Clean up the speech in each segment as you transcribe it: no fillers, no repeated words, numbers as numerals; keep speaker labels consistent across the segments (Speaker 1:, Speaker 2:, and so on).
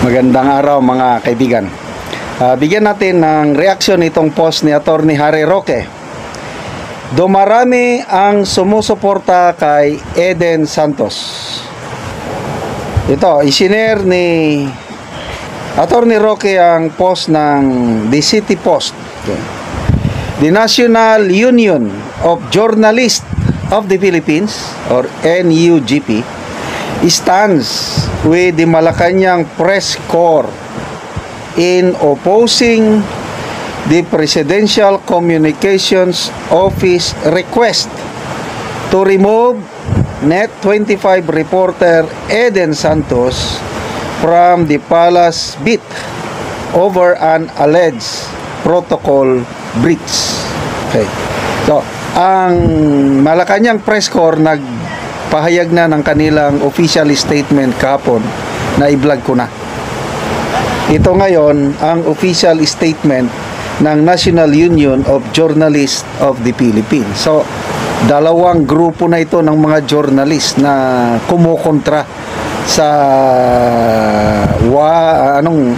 Speaker 1: Magandang araw mga kaibigan. Bigyan natin ng reaksyon itong post ni Attorney Harry Roque. Dumarami ang sumusuporta kay Eden Santos. Ito, isinare ni Attorney Roque ang post ng The City Post. The National Union of Journalists of the Philippines, or NUJP, stands with the Malacanang Press Corps in opposing the Presidential Communications Office request to remove Net25 reporter Eden Santos from the Palace Beat over an alleged protocol breach. Okay. So, ang Malacanang Press Corps nagpahayag na ng kanilang official statement kahapon na i-vlog ko na. Ito ngayon ang official statement ng National Union of Journalists of the Philippines. So, dalawang grupo na ito ng mga journalist na kumukontra sa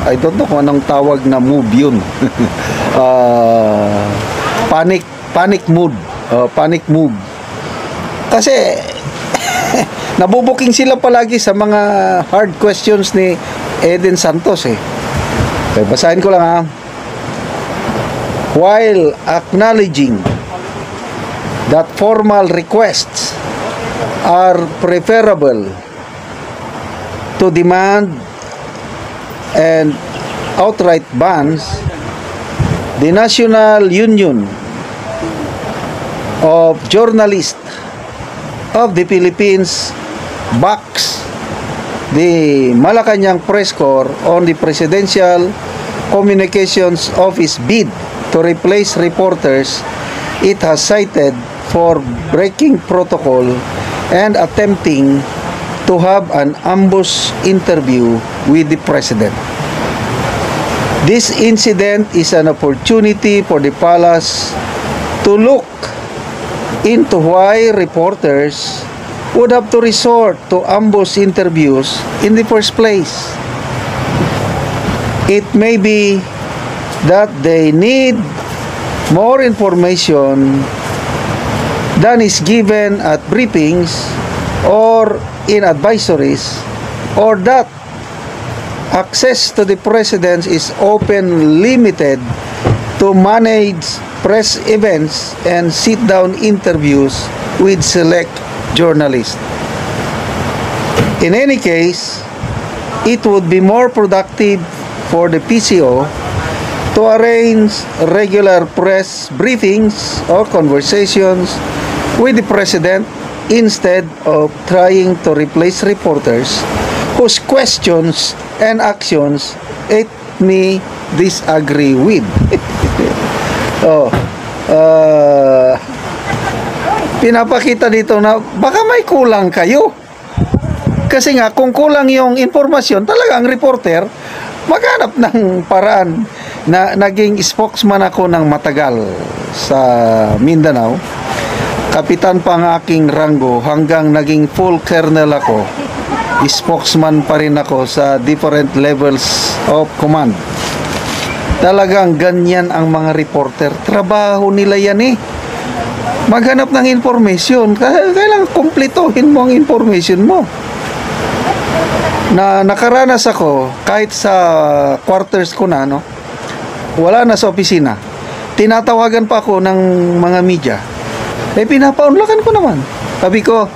Speaker 1: I don't know kung anong tawag na move yun. Panic move. Kasi nabubuking sila palagi sa mga hard questions ni Eden Santos eh. Okay, basahin ko lang ha. While acknowledging that formal requests are preferable to demand and outright bans, the National Union of Journalists of the Philippines backs the Malacanang Press Corps on the Presidential Communications Office bid to replace reporters it has cited for breaking protocol and attempting to have an ambush interview with the President. This incident is an opportunity for the palace to look into why reporters would have to resort to ambush interviews in the first place. It may be that they need more information than is given at briefings or in advisories, or that access to the President is often limited to manage press events and sit-down interviews with select journalists. In any case, it would be more productive for the PCO to arrange regular press briefings or conversations with the President instead of trying to replace reporters whose questions and actions it may disagree with. Pinapakita dito na baka may kulang kayo. Kasi nga, kung kulang yung informasyon, talagang reporter, maghanap ng paraan. Na naging spokesman ako ng matagal sa Mindanao. Kapitan pa ang aking ranggo hanggang naging full colonel ako. Spokesman pa rin ako sa different levels of command. Talagang ganyan ang mga reporter. Trabaho nila yan eh. Maghanap ng information. Kailangan kumplituhin mo ang information mo. Na nakaranas ako kahit sa quarters ko na, no? Wala na sa opisina. Tinatawagan pa ako ng mga media. Pinapaunlakan ko naman. Sabi ko,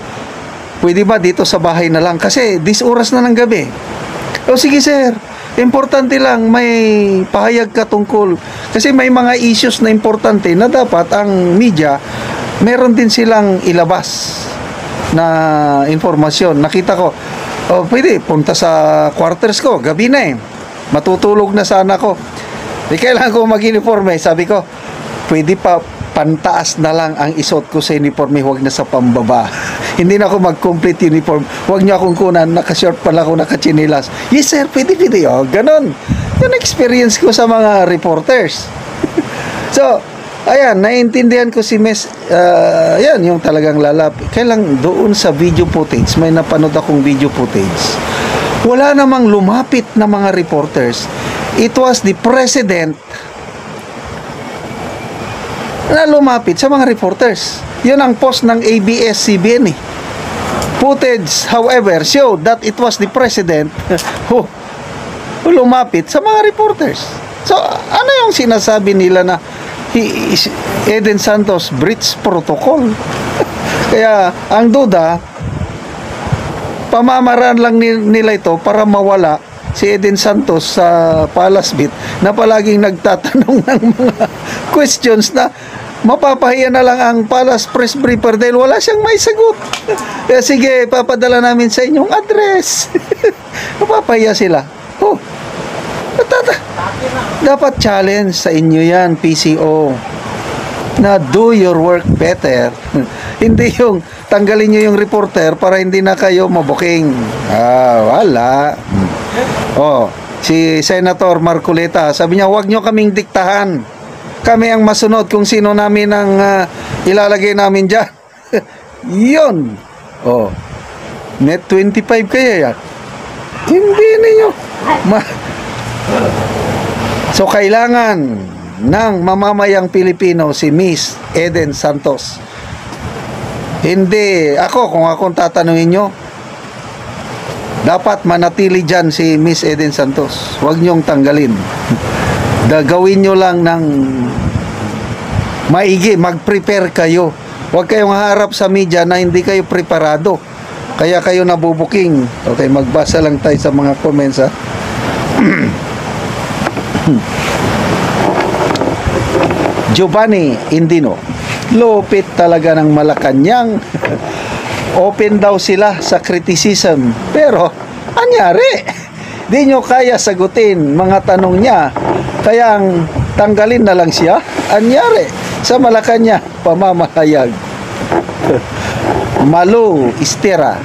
Speaker 1: pwede ba dito sa bahay na lang? Kasi oras na ng gabi. Sige sir, importante lang may pahayag ka tungkol. Kasi may mga issues na importante na dapat ang media, meron din silang ilabas na informasyon. Nakita ko, pwede, punta sa quarters ko, gabi na eh. Matutulog na sana ko. Kailangan ko mag-uniforme. Sabi ko, pwede pa pantaas na lang ang isuot ko sa uniforme, huwag na sa pambaba. Hindi na ako mag-complete uniform. Huwag niyo akong kunan, naka-short pala ako, naka-chinilas. Yes sir, pwede. Ganon. Yung experience ko sa mga reporters. So, ayan, naiintindihan ko si Miss, yan, yung talagang lalapit. Kailang doon sa video footage, may napanood akong video footage. Wala namang lumapit na mga reporters. It was the president na lumapit sa mga reporters. Yun ang post ng ABS-CBN eh. Footage, however, showed that it was the president who lumapit sa mga reporters. So, ano yung sinasabi nila na Eden Santos breached protocol? Kaya, ang duda, pamamaraan lang nila ito para mawala si Eden Santos sa Palace Beat na palaging nagtatanong ng mga questions na mapapahiya na lang ang Palace Press Briefer dahil wala siyang may sagot. Kaya sige, papadala namin sa inyong address. Mapapahiya sila. Oh, dapat challenge sa inyo yan, PCO, na do your work better. Hindi yung tanggalin nyo yung reporter para hindi na kayo mabuking. Wala. Oh, si Senator Marcoleta, sabi niya, huwag nyo kaming diktahan. Kami ang masunod kung sino namin ang ilalagay namin dyan. Yun. Oh, net 25 kaya yan. Hindi ninyo. So, kailangan ng mamamayang Pilipino si Miss Eden Santos. Hindi, kung akong tatanungin nyo, dapat manatili dyan si Miss Eden Santos. Huwag nyong tanggalin. Gawin nyo lang ng maigi, mag-prepare kayo. Huwag kayong harap sa media na hindi kayo preparado. Kaya kayo nabubuking. Okay, magbasa lang tayo sa mga comments ha. Giovanni Indino, lupit talaga ng Malacanang. Open daw sila sa criticism, pero anyari, di nyo kaya sagutin mga tanong niya, kaya ang tanggalin na lang siya. Anyari sa Malacanang pamamahayag. Malu Istera,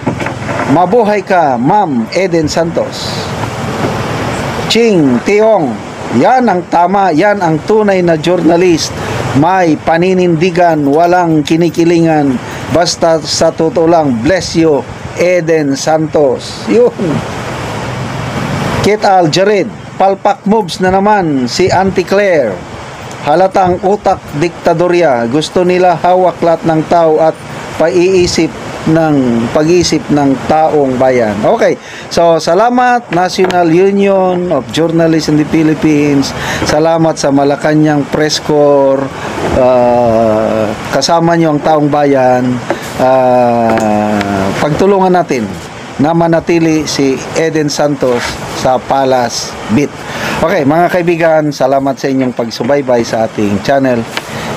Speaker 1: mabuhay ka Ma'am Eden Santos. Ching Tiong, yan ang tama, yan ang tunay na journalist. May paninindigan, walang kinikilingan. Basta sa totoo lang, bless you, Eden Santos. Yun. Kit Al Jared, palpak moves na naman si Auntie Claire. Halatang utak diktadorya. Gusto nila hawak lahat ng tao at pag-iisip ng taong bayan. Okay, so salamat National Union of Journalists in the Philippines, salamat sa Malacanang Press Corps, kasama nyo ang taong bayan, pagtulungan natin na manatili si Eden Santos sa Palace Beat. Okay, mga kaibigan, salamat sa inyong pagsubaybay sa ating channel.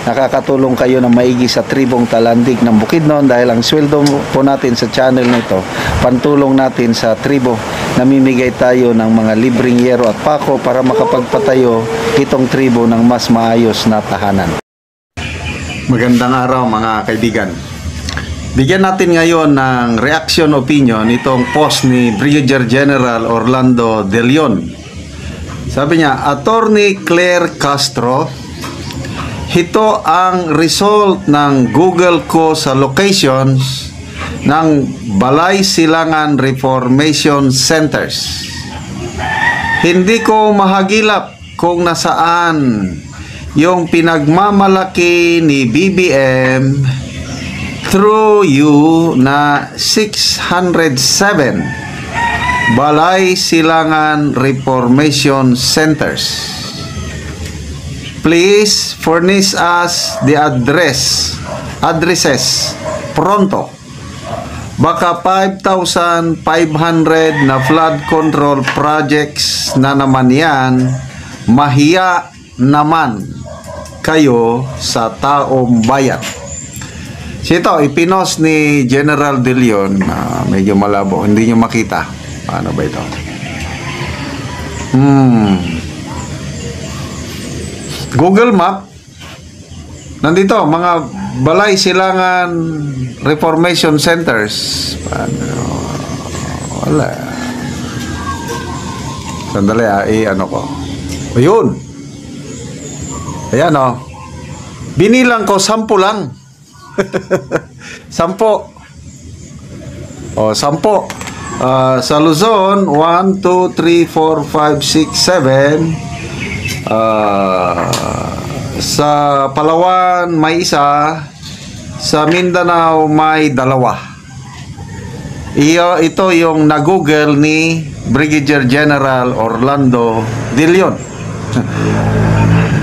Speaker 1: Nakakatulong kayo na maigi sa tribong Talandig ng Bukidnon dahil ang sweldo po natin sa channel nito, pantulong natin sa tribo. Namimigay tayo ng mga libreng yero at pako para makapagpatayo itong tribo ng mas maayos na tahanan. Magandang araw mga kaibigan. Bigyan natin ngayon ng reaction opinion itong post ni Brigadier General Orlando De Leon. Sabi niya, Attorney Claire Castro, ito ang result ng Google ko sa locations ng Balay Silangan Reformation Centers. Hindi ko mahagilap kung nasaan yung pinagmamalaki ni BBM through you na 607 Balay Silangan Reformation Centers. Please furnish us the addresses pronto. Baka 5,500 na flood control projects na naman yan. Mahiya naman kayo sa taong bayan. Ito, ipinos ni General De Leon. Medyo malabo, hindi nyo makita. Paano ba ito? Google Map, nandito, mga Balay Silangan Reformation Centers. Wala. Sandali, ano ko. Ayun. Ayan, binilang ko, 10 lang. 10. 10. Sa Luzon, 1, 2, 3, 4, 5, 6, 7. Sa Palawan, may isa. Sa Mindanao, may 2. Ito yung na-google ni Brigadier General Orlando De Leon.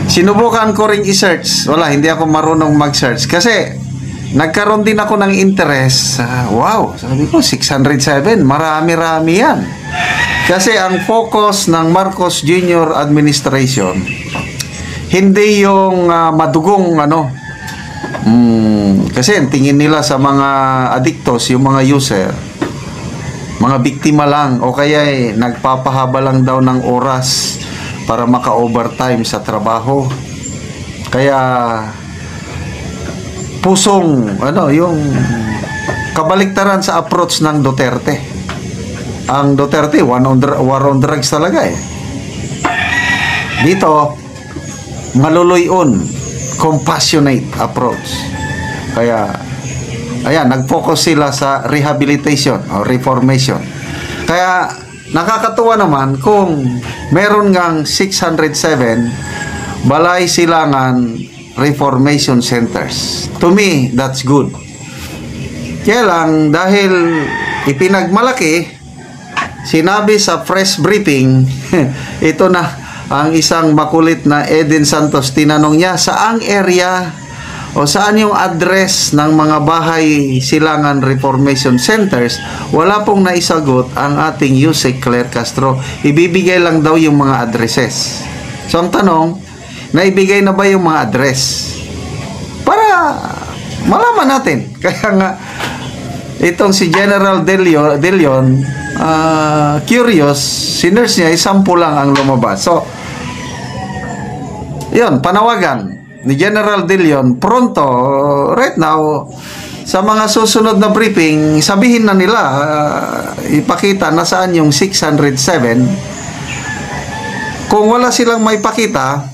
Speaker 1: Sinubukan ko ring i-search. Wala, hindi ako marunong mag-search. Kasi, nagkaroon din ako ng interest. Wow, sabi ko, 607. Marami-rami yan. Kasi ang focus ng Marcos Jr. Administration, hindi yung madugong kasi tingin nila sa mga addictos, yung mga user, mga biktima lang o kaya nagpapahaba lang daw ng oras para maka-overtime sa trabaho. Kaya pusong yung kabaliktaran sa approach ng Duterte. Ang Duterte war on drugs talaga Dito maluluyon, compassionate approach. Kaya ayan, nag-focus sila sa rehabilitation o reformation. Kaya nakakatuwa naman kung meron ngang 607 balay silangan reformation centers. To me, that's good. Kaya lang, dahil ipinagmalaki, sinabi sa press briefing, ito na, ang isang makulit na Eden Santos, tinanong niya, saang area o saan yung address ng mga bahay silangan reformation centers. Wala pong naisagot ang ating Yusek Claire Castro. Ibibigay lang daw yung mga addresses. So ang tanong, naibigay na ba yung mga address? Para malaman natin. Kaya nga, itong si General De Leon, curious, sinners niya, 10 lang ang lumabas. So, yun, panawagan ni General De Leon, pronto, right now, sa mga susunod na briefing, sabihin na nila, ipakita na saan yung 607. Kung wala silang may pakita,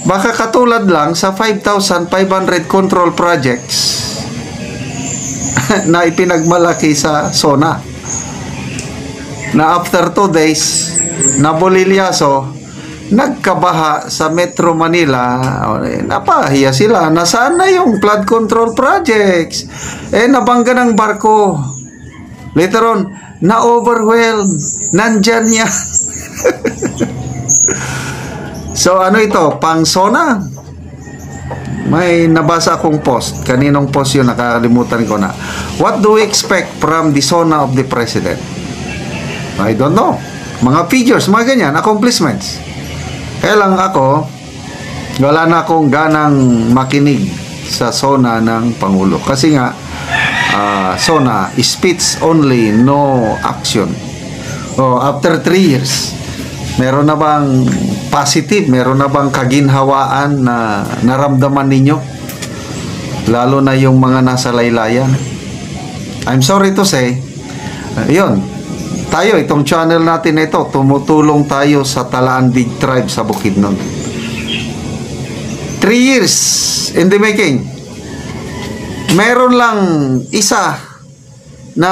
Speaker 1: baka katulad lang sa 5,500 control projects na ipinagmalaki sa SONA, na after 2 days na bolilyaso, nagkabaha sa Metro Manila. Napahiya sila. Nasaan na yung flood control projects? Nabangga ng barko. Later on, na-overwhelmed. Nandyan yan. So, ano ito? Pang SONA? May nabasa akong post. Kaninong post yun? Nakalimutan ko na. What do we expect from the SONA of the President? I don't know. Mga figures, mga ganyan, accomplishments. Kaya lang ako, wala na akong ganang makinig sa SONA ng Pangulo. Kasi nga, SONA, speech only, no action. After 3 years, meron na bang positive, meron na bang kaginhawaan na naramdaman ninyo? Lalo na yung mga nasa laylayan. I'm sorry to say, yun, tayo, itong channel natin ito, tumutulong tayo sa Talaan Big Tribe sa Bukidnon. 3 years in the making. Meron lang isa na,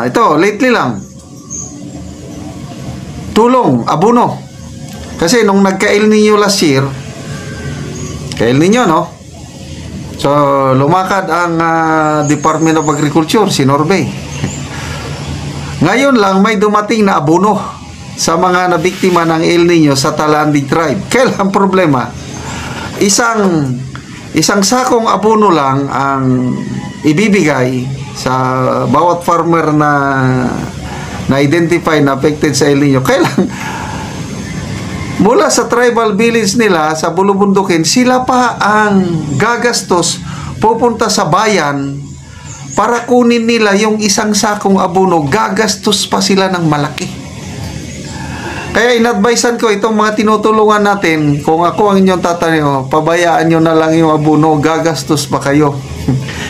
Speaker 1: ito, lately lang, tulong, abono. Kasi nung nagka-El Nino last year, ka-El Nino, no? So, lumakad ang Department of Agriculture, Sinorbay. Ngayon lang may dumating na abono sa mga nabiktima ng El Nino sa Talaan Big Tribe. Kaya ang problema, isang sakong abono lang ang ibibigay sa bawat farmer na identify na affected sa El Nino. Kaya lang, mula sa tribal village nila sa Bulubundukin, sila pa ang gagastos pupunta sa bayan para kunin nila yung isang sakong abono. Gagastos pa sila ng malaki. Kaya inadvisean ko itong mga tinutulungan natin, kung ako ang inyong tatanong, pabayaan nyo na lang yung abono, gagastos pa kayo.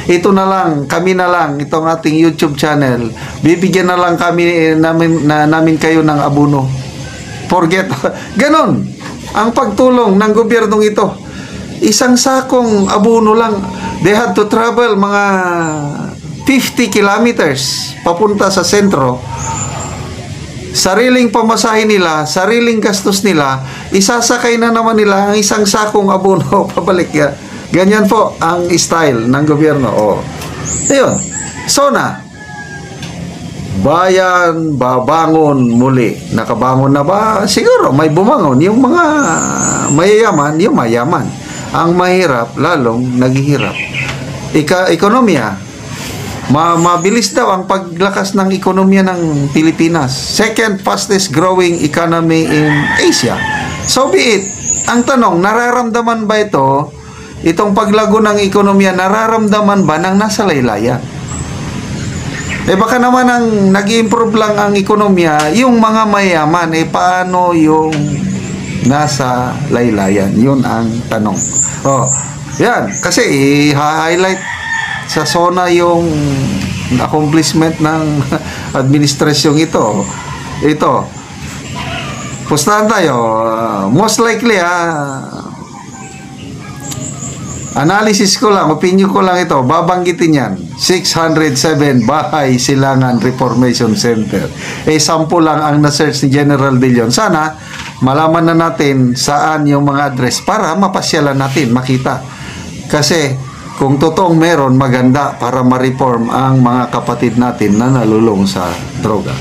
Speaker 1: Ito na lang, kami na lang, itong ating YouTube channel, bibigyan na lang kami namin kayo ng abono. Forget. Ganon ang pagtulong ng gobyernong ito. Isang sakong abono lang. They had to travel mga 50 kilometers papunta sa sentro, sariling pamasahe nila, sariling gastos nila, isasakay na naman nila ang isang sakong abono pabalik. Ganyan po ang style ng gobyerno. Ayun. SONA, bayan babangon muli. Nakabangon na ba? Siguro may bumangon. Yung mga mayayaman, yung mayaman. Ang mahirap, lalong naghihirap. Ekonomiya, mabilis daw ang paglakas ng ekonomiya ng Pilipinas. Second fastest growing economy in Asia. So be it. Ang tanong, nararamdaman ba ito, itong paglago ng ekonomiya, nararamdaman ba ng nasa laylayan? Baka naman ang nag-improve lang ang ekonomiya, yung mga mayaman, paano yung nasa laylayan? Yun ang tanong. Yan. Kasi i-highlight sa SONA yung accomplishment ng administrasyong ito. Pustahan tayo. Most likely, analysis ko lang, opinion ko lang ito, babanggitin yan. 607 Bahay Silangan Reformation Center. Sample lang ang na-search ni General De Leon. Sana malaman na natin saan yung mga address para mapasyalan natin, makita. Kasi kung totoong meron, maganda para ma-reform ang mga kapatid natin na nalulong sa droga.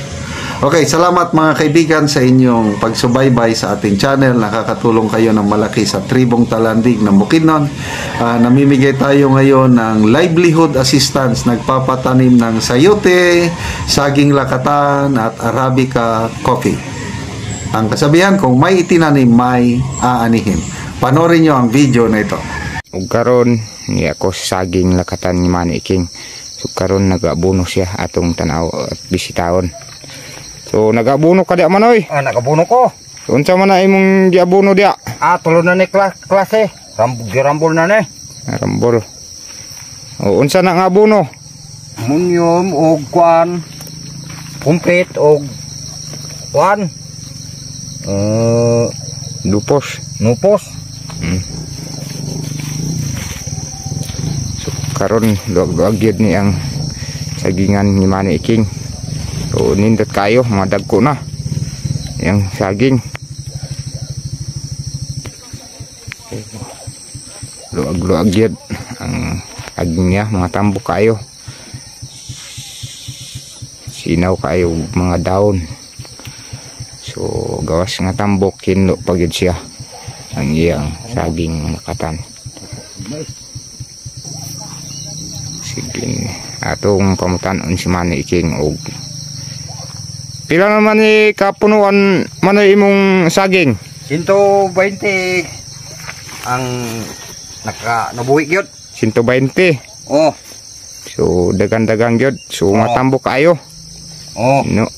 Speaker 1: Okay, salamat mga kaibigan sa inyong pagsubaybay sa ating channel. Nakakatulong kayo ng malaki sa Tribong Talandig ng Bukidnon. Namimigay tayo ngayon ng livelihood assistance. Nagpapatanim ng sayote, saging lakatan at Arabica coffee. Ang kasabihan, kung may itinanim, may aanihin. Panoorin nyo ang video na ito.
Speaker 2: Ug karon ni ako saging lakatan ni Manny King. So karon nagabuno siya atong tanaw at bisitahon. So nagabuno ka dia manoy.
Speaker 3: Nagabuno ko.
Speaker 2: So, unsa man na imong giabuno dia?
Speaker 3: Tulo na ni klase. Rambol na ni.
Speaker 2: Rambol. O unsa na nga abuno?
Speaker 3: Munyom og kwan. Kumpit og kwan.
Speaker 2: Lupos.
Speaker 3: Nupos.
Speaker 2: So karon luag gyud ni ang sagingan ni Manny King. So nindot kayo, mga dagko na yung saging. Luag yun ang saging niya, mga tambok kayo, sinaw kayo mga daon. So gawas nga tambok, kinlo pagid siya ang iyang saging lakatan. Sige, atong pamutanon si Manny King og pila naman ni kapunuan manoy imong saging?
Speaker 3: 120 ang nabuhi gyud.
Speaker 2: 120. So dagan-dagang gyud. So matambok kayo. No.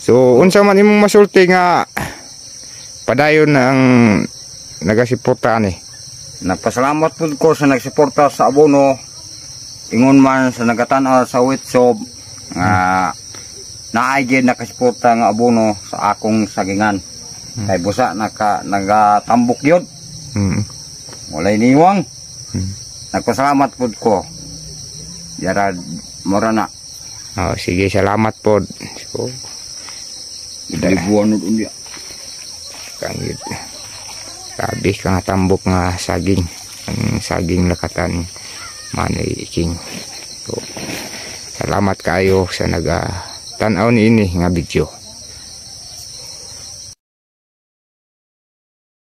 Speaker 2: So unsa man imong masulti nga padayon ang nagasuporta ni?
Speaker 3: Nagpasalamat pud ko sa nagsuporta sa abono. Ingon man sa nagatan-aw sa Witsob nga naay nakasuporta nga abono sa akong sagingan. Kay busa nagatambok yun. Walay niwang. Nagpasalamat pud ko. Yara mura na.
Speaker 2: Sige, salamat pod. So
Speaker 3: libuan unya.
Speaker 2: Kangit. Sabi ka nga tambok nga saging. Ang saging lakatan Manny King. So salamat kayo sa naga tanaw ni ini nga video.